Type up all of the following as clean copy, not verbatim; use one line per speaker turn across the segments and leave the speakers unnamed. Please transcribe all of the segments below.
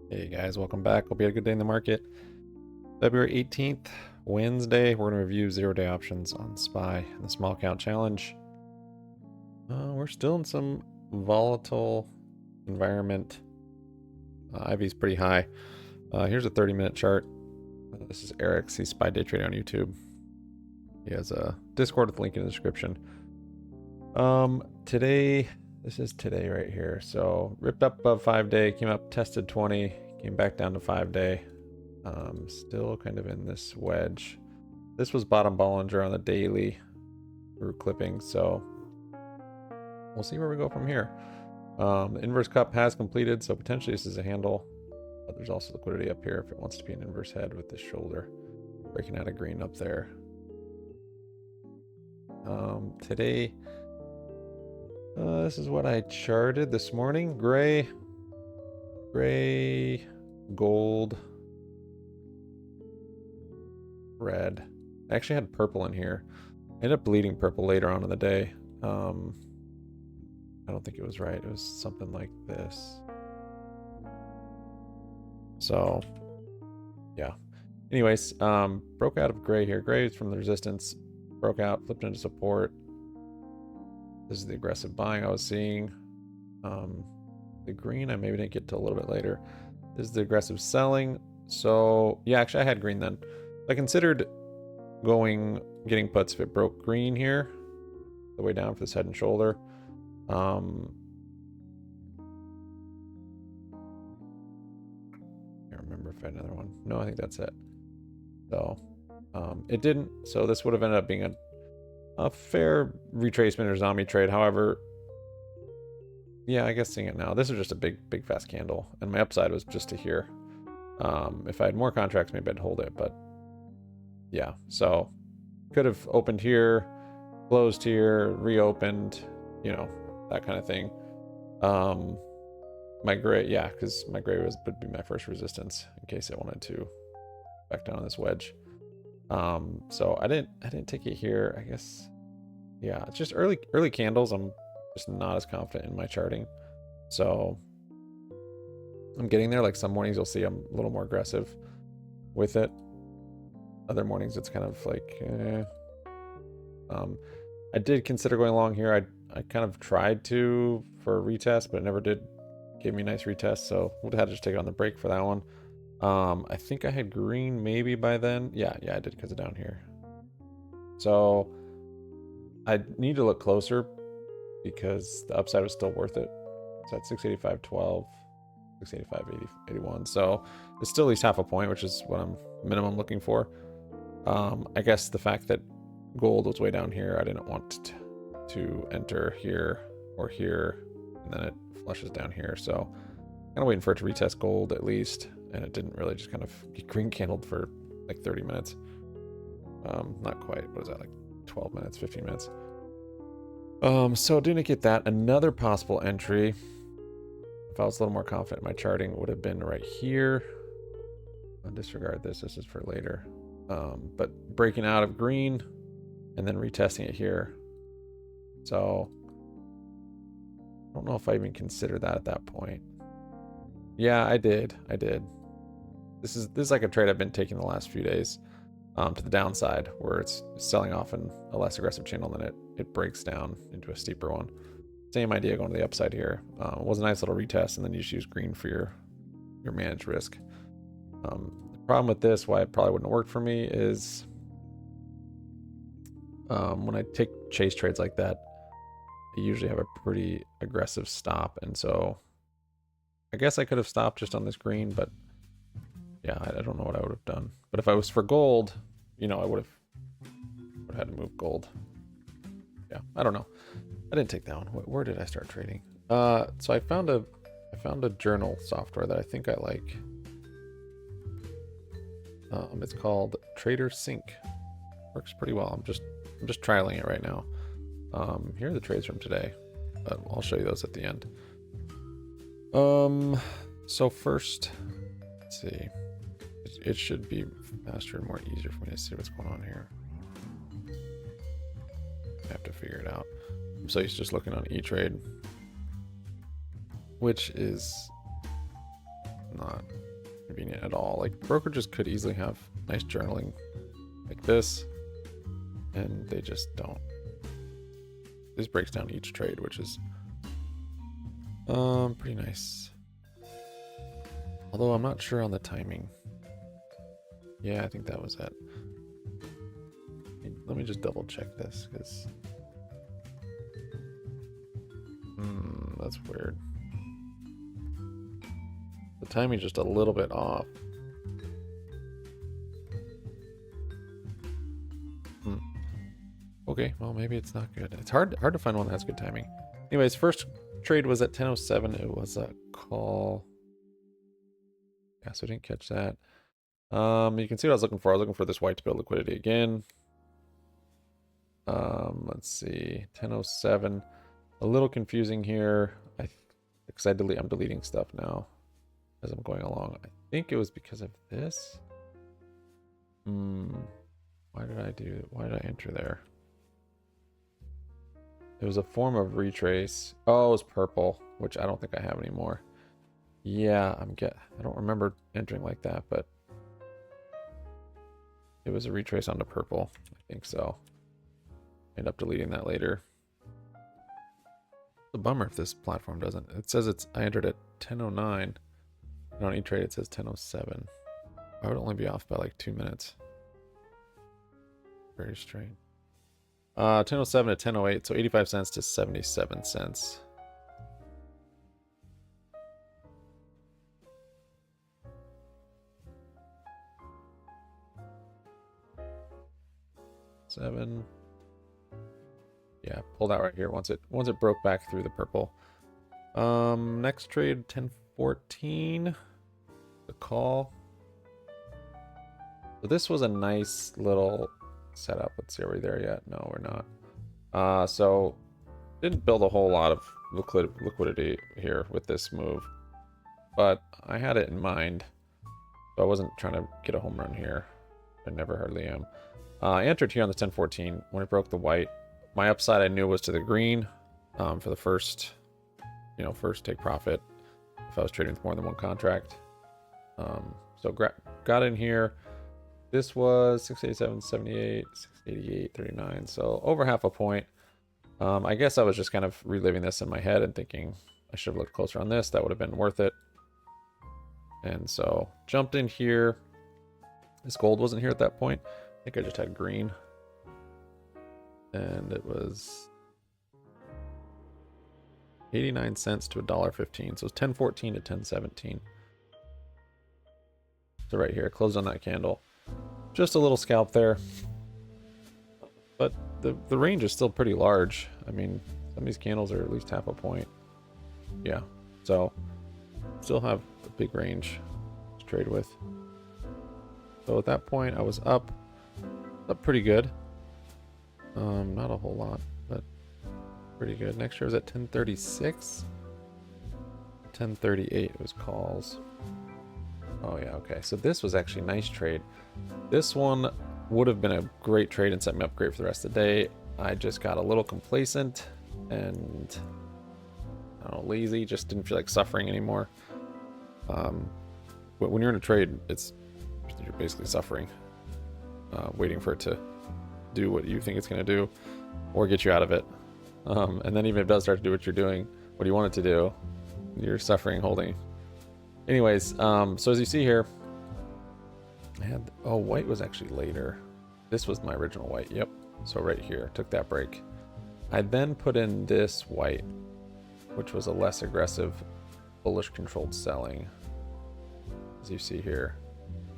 Hey guys, welcome back. Hope you had a good day in the market. February 18th, Wednesday, we're going to review 0-day options on SPY and the small count challenge. We're still in some volatile environment. IV's pretty high. Here's a 30-minute chart. This is Eric. He's SPY Day Trading on YouTube. He has a Discord with a link in the description. Today, this is today right here. So ripped up above 5-day, came up, tested 20, came back down to 5-day. Still kind of in this wedge. This was bottom Bollinger on the daily root clipping, so we'll see where we go from here. The inverse cup has completed, so potentially this is a handle, but there's also liquidity up here if it wants to be an inverse head with this shoulder breaking out of green up there. Today, this is what I charted this morning. Gray, gold, red. I actually had purple in here. I ended up bleeding purple later on in the day. I don't think it was right. It was something like this. So, yeah. Anyways, broke out of gray here. Gray is from the resistance. Broke out, flipped into support. This is the aggressive buying I was seeing. The green I maybe didn't get to a little bit later. This is the aggressive selling. So, yeah, actually I had green then. I considered getting puts if it broke green here, the way down for this head and shoulder. Can't remember if I had another one. No, I think that's it. So it didn't. So this would have ended up being a fair retracement or zombie trade. However, yeah, I guess seeing it now, this is just a big fast candle, and my upside was just to here. If I had more contracts, maybe I'd hold it, but yeah, so could have opened here, closed here, reopened, you know, that kind of thing. My gray, yeah, because my gray would be my first resistance in case I wanted to back down on this wedge. So I didn't take it here. I guess, yeah, it's just early candles. I'm just not as confident in my charting, so I'm getting there. Like some mornings you'll see I'm a little more aggressive with it. Other mornings it's kind of like, I did consider going long here. I kind of tried to for a retest, but it never did give me a nice retest, so would have had to just take it on the break for that one. I think I had green maybe by then. Yeah, I did because of down here. So I need to look closer because the upside was still worth it. So at 685.12, 685.81. So it's still at least half a point, which is what I'm minimum looking for. I guess the fact that gold was way down here, I didn't want to enter here or here, and then it flushes down here. So kind of waiting for it to retest gold at least, and it didn't really, just kind of get green candled for like 30 minutes. Not quite. What is that, like 12 minutes, 15 minutes? So didn't get that. Another possible entry, if I was a little more confident in my charting, would have been right here. I'll disregard this. This is for later. But breaking out of green and then retesting it here. So I don't know if I even considered that at that point. Yeah, I did. This is like a trade I've been taking the last few days, to the downside, where it's selling off in a less aggressive channel, than it breaks down into a steeper one. Same idea going to the upside here. It was a nice little retest, and then you just use green for your managed risk. The problem with this, why it probably wouldn't have worked for me, is when I take chase trades like that, I usually have a pretty aggressive stop, and so I guess I could have stopped just on this green, but yeah, I don't know what I would have done. But if I was for gold, you know, I would have had to move gold. Yeah, I don't know. I didn't take that one. Where did I start trading? So I found a journal software that I think I like. It's called Trader Sync. Works pretty well. I'm just trialing it right now. Here are the trades from today, but I'll show you those at the end. So first, let's see. It should be faster and more easier for me to see what's going on here. I have to figure it out. I'm so used to just looking on E-Trade, which is not convenient at all. Like brokerages could easily have nice journaling like this, and they just don't. This breaks down each trade, which is pretty nice. Although I'm not sure on the timing. Yeah, I think that was it. Let me just double check this, because that's weird. The timing's just a little bit off. Okay, well maybe it's not good. It's hard to find one that has good timing. Anyways, first trade was at 10:07. It was a call. Yeah, so I didn't catch that. You can see what I was looking for. I was looking for this white to build liquidity again. Let's see, 10:07. A little confusing here. Because I'm deleting stuff now as I'm going along. I think it was because of this. Why did I enter there? It was a form of retrace. Oh, it was purple, which I don't think I have anymore. Yeah, I don't remember entering like that, but it was a retrace onto purple. I think so. End up deleting that later. It's a bummer if this platform doesn't. It says I entered at 10:09. And on E-Trade it says 10:07. I would only be off by like 2 minutes. Very strange. 10:07 to 10:08, so 85 cents to 77 cents. Seven. Yeah, pulled out right here once it broke back through the purple. Next trade 10:14. The call. So this was a nice little setup. Let's see, are we there yet? No, we're not. So didn't build a whole lot of liquidity here with this move, but I had it in mind, so I wasn't trying to get a home run here. I never hardly am. I entered here on the 10:14 when it broke the white. My upside I knew was to the green for the first take profit if I was trading with more than one contract. So got in here. This was 687, 78, 688, 39. So over half a point. I guess I was just kind of reliving this in my head and thinking I should have looked closer on this. That would have been worth it. And so jumped in here. This gold wasn't here at that point. I think I just had green. And it was 89 cents to $1.15. So it's 10:14 to 10:17. So right here, closed on that candle. Just a little scalp there. But the range is still pretty large. I mean, some of these candles are at least half a point. Yeah. So still have a big range to trade with. So at that point I was up pretty good. Not a whole lot, but pretty good. Next year was at 10:36. 10:38 it was calls. Oh yeah, okay. So this was actually a nice trade. This one would have been a great trade and set me up great for the rest of the day. I just got a little complacent and I don't know, lazy, just didn't feel like suffering anymore. But when you're in a trade, you're basically suffering, waiting for it to do what you think it's going to do or get you out of it. And then even if it does start to do what you're doing, what you want it to do, you're suffering holding. Anyways, so as you see here, white was actually later. This was my original white. Yep. So right here, took that break. I then put in this white, which was a less aggressive, bullish controlled selling. As you see here,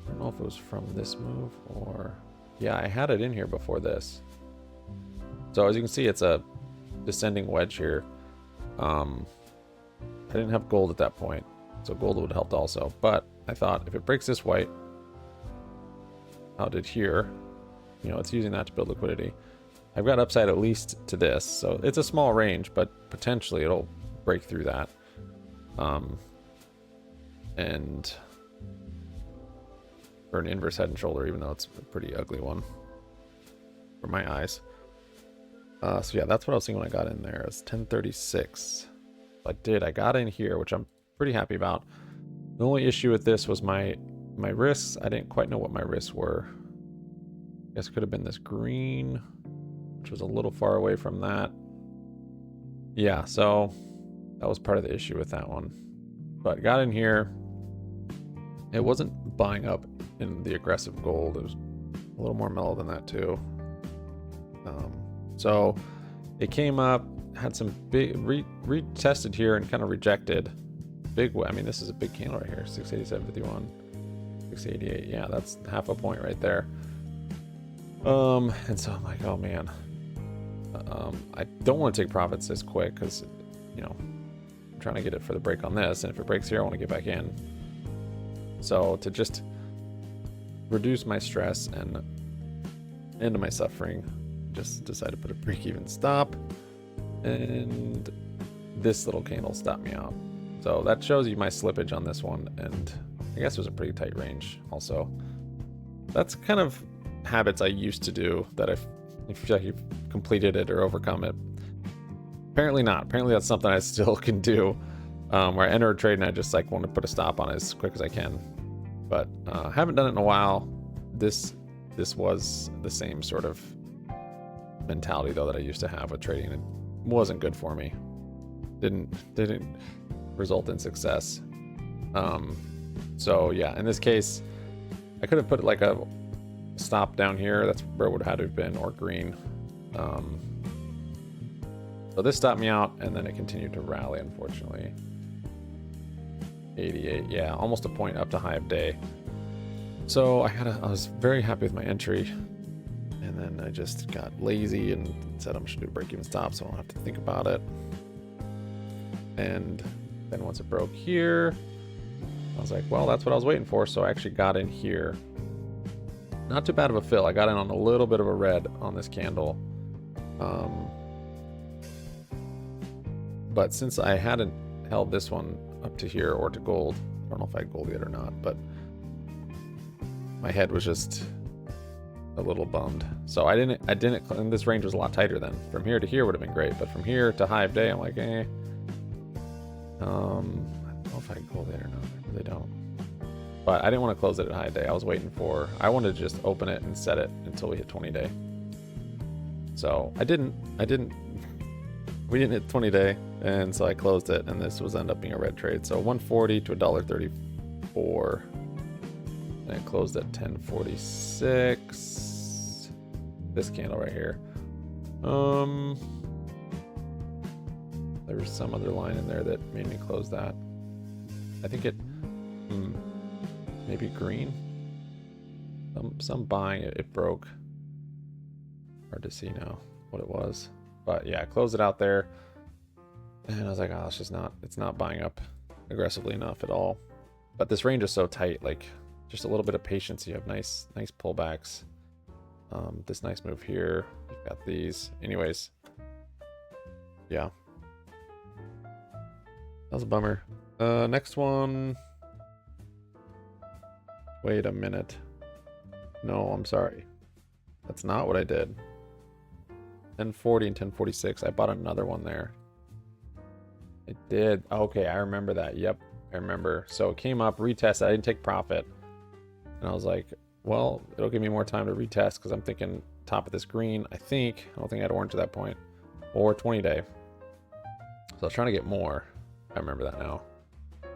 I don't know if it was from this move or, yeah, I had it in here before this. So as you can see, it's a descending wedge here. I didn't have gold at that point, so gold would have helped also. But I thought if it breaks this white, how it did here, it's using that to build liquidity. I've got upside at least to this, so it's a small range, but potentially it'll break through that. And for an inverse head and shoulder, even though it's a pretty ugly one for my eyes. So yeah, that's what I was seeing when I got in there. It's 10:36. I got in here, which I'm pretty happy about. The only issue with this was my risks. I didn't quite know what my risks were. I guess it could have been this green, which was a little far away from that. Yeah, so that was part of the issue with that one. But got in here. It wasn't buying up in the aggressive gold. It was a little more mellow than that too. So it came up, had some big retested here and kind of rejected. Big, I mean, this is a big candle right here. 687.51, 688. Yeah, that's half a point right there. And so I'm like, oh man, I don't want to take profits this quick because, you know, I'm trying to get it for the break on this, and if it breaks here, I want to get back in. So to just reduce my stress and end my suffering, just decided to put a break-even stop, and this little candle stopped me out. So that shows you my slippage on this one, and I guess it was a pretty tight range also. That's kind of habits I used to do that I feel like you've completed it or overcome it. Apparently not. Apparently that's something I still can do, where I enter a trade and I just like want to put a stop on it as quick as I can. But I haven't done it in a while. This was the same sort of mentality though that I used to have with trading. It wasn't good for me. Didn't result in success. So yeah, in this case, I could have put like a stop down here. That's where it would have had to have been, or green. So this stopped me out, and then it continued to rally, unfortunately. 88, yeah, almost a point up to high of day. So I was very happy with my entry, and then I just got lazy and said I'm should do a break-even stop, so I don't have to think about it. And then once it broke here, I was like, well, that's what I was waiting for. So I actually got in here. Not too bad of a fill. I got in on a little bit of a red on this candle. But since I hadn't held this one up to here or to gold, I don't know if I had gold yet or not, but my head was just a little bummed. So I didn't, and this range was a lot tighter then. From here to here would have been great, but from here to high of day, I'm like, eh. I don't know if I had gold yet or not. I really don't. But I didn't want to close it at high day. I wanted to just open it and set it until we hit 20 day. So we didn't hit 20 day, and so I closed it, and this was end up being a red trade. So 140 to $1.34, and it closed at 1046. This candle right here. There was some other line in there that made me close that. I think it, maybe green. Some buying it broke. Hard to see now what it was. But yeah, I closed it out there, and I was like, oh, it's not buying up aggressively enough at all. But this range is so tight, like just a little bit of patience. You have nice pullbacks. This nice move here. You've got these. Anyways, yeah, that was a bummer. Next one. Wait a minute. No, I'm sorry. That's not what I did. 1040 and 1046. I bought another one there. It did. Okay, I remember that. Yep, I remember. So it came up, retested. I didn't take profit. And I was like, well, it'll give me more time to retest because I'm thinking top of this green, I think. I don't think I had orange at that point. Or 20 day. So I was trying to get more. I remember that now.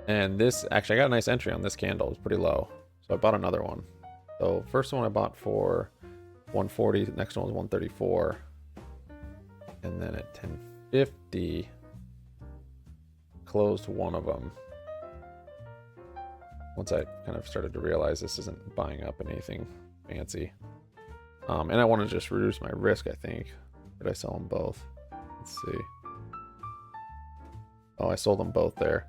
And this, actually, I got a nice entry on this candle. It was pretty low. So I bought another one. So first one I bought for 140. Next one was 134. And then at 1050, closed one of them. Once I kind of started to realize this isn't buying up in anything fancy. And I want to just reduce my risk, I think. Did I sell them both? Let's see. Oh, I sold them both there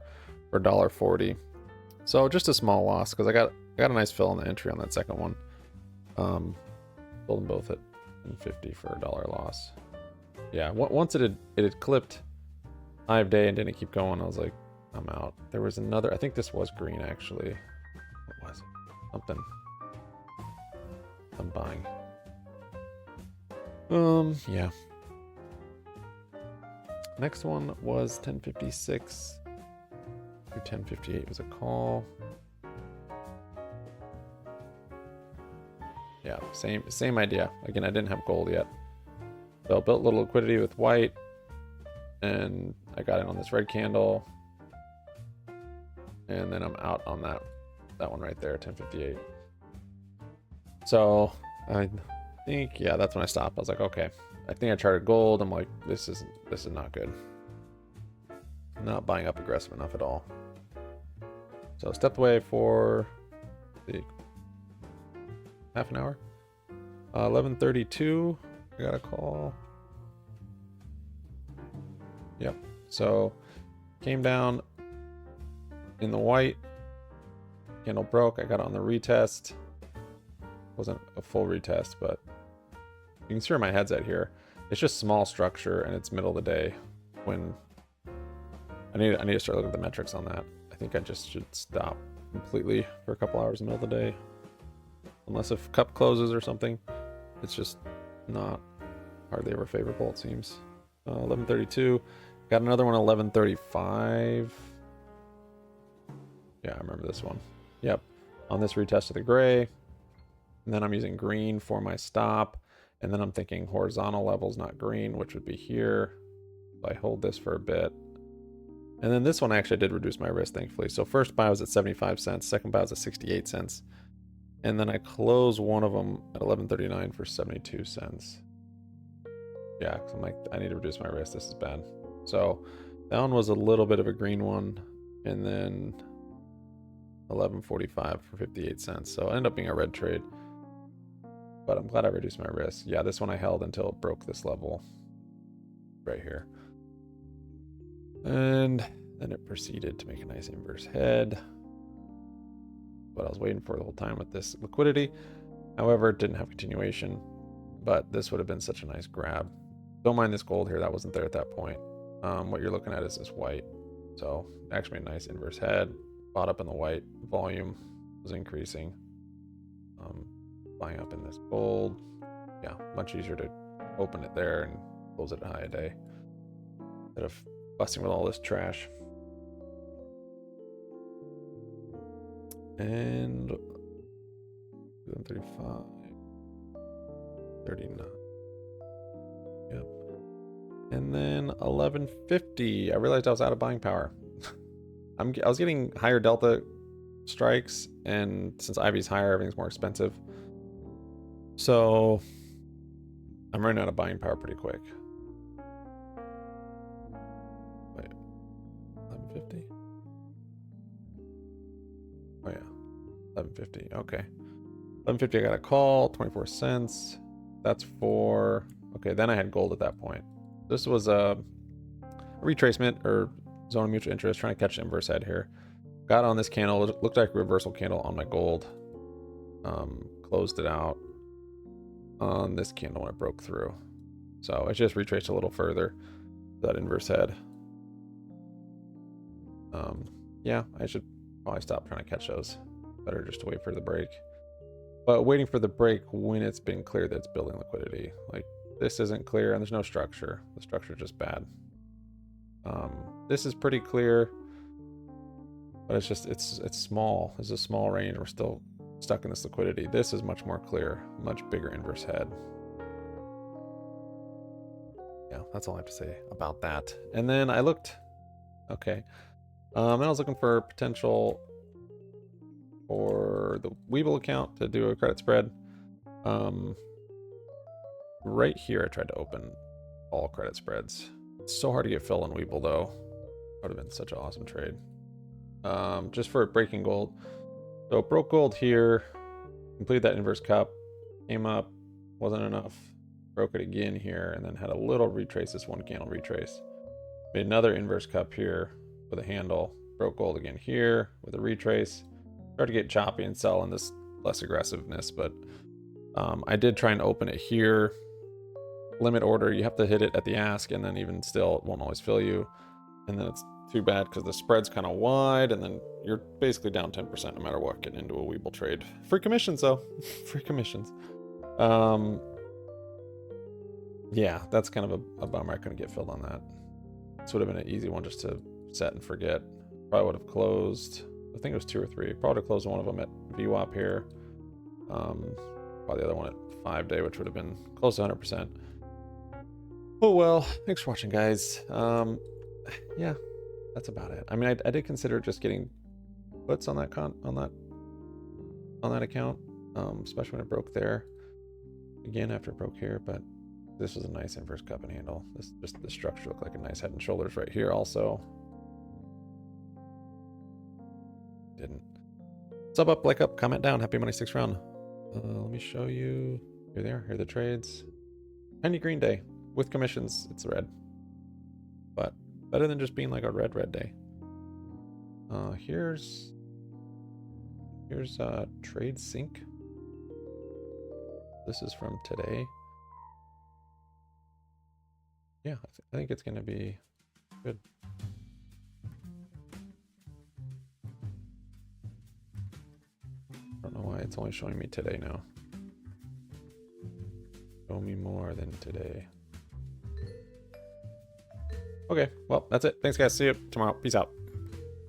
for $1.40. So just a small loss because I got a nice fill on the entry on that second one. Sold them both at 50 for $1 loss. Yeah, once it had clipped high of day and didn't keep going, I was like, I'm out. There was another, I think this was green actually. What was it? Something. I'm buying. Yeah. Next one was 1056. 1058 was a call. Yeah, same idea. Again, I didn't have gold yet. So I built a little liquidity with white, and I got in on this red candle. And then I'm out on that one right there, 1058. So I think, yeah, that's when I stopped. I was like, okay, I think I charted gold. I'm like, this is not good. I'm not buying up aggressive enough at all. So stepped away for the half an hour. 11:32. I got a call. Yep. So came down in the white. Candle broke. I got on the retest. Wasn't a full retest, but you can see where my head's at here. It's just small structure and it's middle of the day. When I need to start looking at the metrics on that. I think I just should stop completely for a couple hours in the middle of the day. Unless if cup closes or something. It's just not hardly ever favorable, it seems. 11:32. Got another one 11:35. Yeah, I remember this one. Yep. On this retest of the gray. And then I'm using green for my stop. And then I'm thinking horizontal levels, not green, which would be here. So I hold this for a bit. And then this one actually did reduce my risk, thankfully. So first buy was at 75 cents. Second buy was at 68 cents. And then I close one of them at 11:39 for 72 cents. Yeah, because I'm like, I need to reduce my risk. This is bad. So that one was a little bit of a green one. And then 11:45 for 58 cents. So it ended up being a red trade. But I'm glad I reduced my risk. Yeah, this one I held until it broke this level right here. And then it proceeded to make a nice inverse head. What I was waiting for the whole time with this liquidity. However, it didn't have continuation. But this would have been such a nice grab. Don't mind this gold here. That wasn't there at that point. What you're looking at is this white. So actually a nice inverse head. Bought up in the white. Volume was increasing. Buying up in this gold. Yeah, much easier to open it there and close it at high a day instead of busting with all this trash. And 35, 39. Yep. And then 11:50. I realized I was out of buying power. I was getting higher delta strikes, and since Ivy's higher, everything's more expensive. So I'm running out of buying power pretty quick. Wait, 11:50? Oh yeah, 11:50. Okay, 11:50. I got a call, 24 cents. That's for, okay. Then I had gold at that point. This was a retracement or zone of mutual interest, trying to catch the inverse head here. Got on this candle. It looked like a reversal candle on my gold. Closed it out on this candle when it broke through. So it just retraced a little further, that inverse head. Yeah, I should probably stop trying to catch those. Better just to wait for the break. But waiting for the break when it's been clear that it's building liquidity. Like, this isn't clear and there's no structure. The structure is just bad. This is pretty clear, but it's just, it's small. It's a small range. We're still stuck in this liquidity. This is much more clear, much bigger inverse head. Yeah, that's all I have to say about that. And then I looked, okay. And I was looking for potential for the Webull account to do a credit spread. Right here, I tried to open all credit spreads. It's so hard to get filled on Webull though. That would have been such an awesome trade. Just for breaking gold. So it broke gold here, completed that inverse cup, came up, wasn't enough, broke it again here, and then had a little retrace, this one candle retrace. Made another inverse cup here with a handle, broke gold again here with a retrace. Started to get choppy and sell in this less aggressiveness, but I did try and open it here. Limit order, you have to hit it at the ask, and then even still, it won't always fill you. And then it's too bad because the spread's kind of wide, and then you're basically down 10% no matter what getting into a Webull trade. Free commissions though. Free commissions. Yeah, that's kind of a bummer. I couldn't get filled on that. This would have been an easy one just to set and forget. Probably would have closed. I think it was 2 or 3. Probably would have closed one of them at VWAP here. Probably the other one at 5 day, which would have been close to 100%. Oh well, thanks for watching, guys. Yeah, that's about it. I mean, I did consider just getting puts on that account, especially when it broke there. Again, after it broke here, but this was a nice inverse cup and handle. The structure looked like a nice head and shoulders right here also. Didn't. Sub up, like up, comment down. Happy Monday 6th round. Let me show you. Here they are. Here are the trades. Tiny green day. With commissions, it's red. But better than just being like a red day. Here's trade sync. This is from today. Yeah, I think it's going to be good. I don't know why it's only showing me today now. Show me more than today. Okay, well, that's it. Thanks, guys. See you tomorrow. Peace out.